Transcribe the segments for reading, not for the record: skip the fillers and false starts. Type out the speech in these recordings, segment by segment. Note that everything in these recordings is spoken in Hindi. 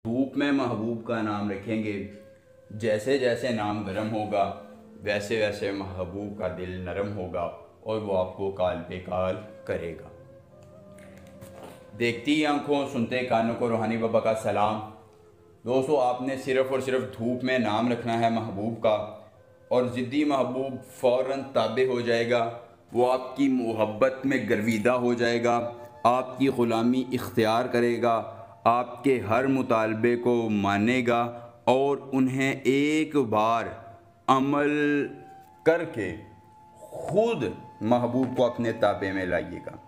धूप में महबूब का नाम रखेंगे, जैसे जैसे नाम गर्म होगा वैसे वैसे महबूब का दिल नरम होगा और वो आपको काल पे काल करेगा। देखती आंखों सुनते कानों को रूहानी बाबा का सलाम। दोस्तों, आपने सिर्फ़ और सिर्फ धूप में नाम रखना है महबूब का और ज़िद्दी महबूब फ़ौरन ताबे हो जाएगा। वो आपकी मोहब्बत में गर्विदा हो जाएगा, आपकी ग़ुलामी इख्तियार करेगा, आपके हर मुतालबे को मानेगा और उन्हें एक बार अमल करके ख़ुद महबूब को अपने ताबे में लाइएगा।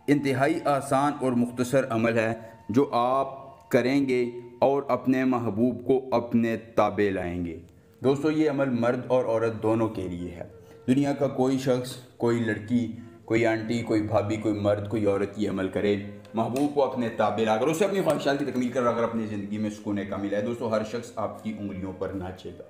इंतहाई आसान और मुख्तसर अमल है जो आप करेंगे और अपने महबूब को अपने ताबे लाएंगे। दोस्तों, ये अमल मर्द और औरत दोनों के लिए है। दुनिया का कोई शख्स, कोई लड़की, कोई आंटी, कोई भाभी, कोई मर्द, कोई औरत ये अमल करे, महबूब को अपने ताबे लाकर उसे अपनी ख्वाहिशात की तकमील कर अगर अपनी ज़िंदगी में सुकून कामिल है। दोस्तों, हर शख्स आपकी उंगलियों पर नाचेगा।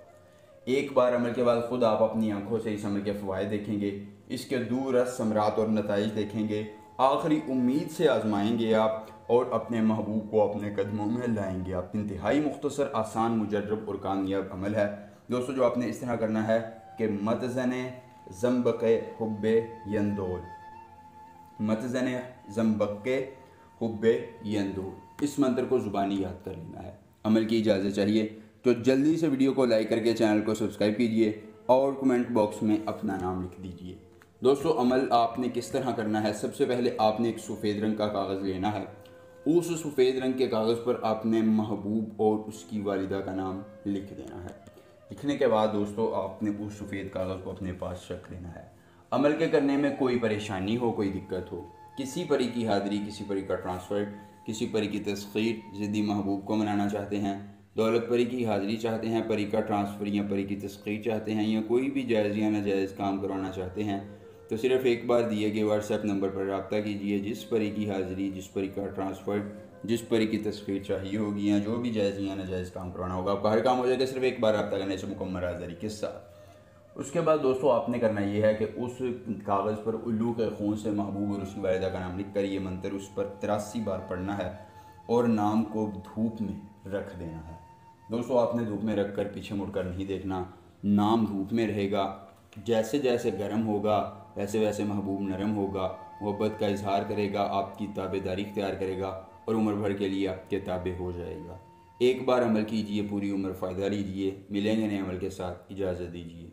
एक बार अमल के बाद ख़ुद आप अपनी आंखों से इस अमल के फ़वाइद देखेंगे, इसके दूरस समरात और नताइज देखेंगे, आखिरी उम्मीद से आजमाएंगे आप और अपने महबूब को अपने कदमों में लाएंगे आप। इंतहाई मुख्तसर, आसान, मुजर्रब और कामयाब अमल है। दोस्तों, जो आपने इस तरह करना है कि मतज़ने ज़म्बक़े हुब्बे यंदोल, मतज़ने ज़म्बक़े हुब्बे यंदोल, इस मंत्र को ज़ुबानी याद कर लेना है। अमल की इजाज़त चाहिए तो जल्दी से वीडियो को लाइक करके चैनल को सब्सक्राइब कीजिए और कमेंट बॉक्स में अपना नाम लिख दीजिए। दोस्तों, अमल आपने किस तरह करना है? सबसे पहले आपने एक सफ़ेद रंग का कागज़ लेना है। उस सफ़ेद रंग के कागज़ पर आपने महबूब और उसकी वालिदा का नाम लिख देना है। लिखने के बाद दोस्तों, आपने उस सफ़ेद कागज़ को अपने पास रख लेना है। अमल के करने में कोई परेशानी हो, कोई दिक्कत हो, किसी परी की हाज़िरी, किसी परी का ट्रांसफ़र, किसी परी की तस्ख़ीर, ज़िद्दी महबूब को मनाना चाहते हैं, दौलत परी की हाज़िरी चाहते हैं, परी का ट्रांसफ़र या परी की तस्ख़ीर चाहते हैं, या कोई भी जायज़ या नाजायज़ काम करवाना चाहते हैं, तो सिर्फ़ एक बार दिए गए व्हाट्सएप नंबर पर रब्ता कीजिए। जिस परी की हाज़िरी, जिस परी का ट्रांसफ़र, जिस परी की तस्वीर चाहिए होगी या जो भी जायज़ या नाजायज़ काम करवाना होगा, आपका हर काम हो जाएगा सिर्फ़ एक बार रब्ता करने से मुकम्मल हाज़िरी के साथ। उसके बाद दोस्तों, आपने करना ये है कि उस कागज़ पर उल्लू के खून से महबूब और उसकी वालिदा का नाम लिख कर ये मंत्र उस पर 83 बार पढ़ना है और नाम को धूप में रख देना है। दोस्तों, आपने धूप में रख कर पीछे मुड़कर नहीं देखना, नाम धूप में रहेगा। जैसे जैसे गर्म होगा वैसे वैसे महबूब नरम होगा, मोहब्बत का इजहार करेगा, आपकी ताबेदारी इख्तियार करेगा और उम्र भर के लिए आपके ताबे हो जाएगा। एक बार अमल कीजिए, पूरी उम्र फ़ायदा लीजिए। मिलेंगे नए अमल के साथ, इजाज़त दीजिए।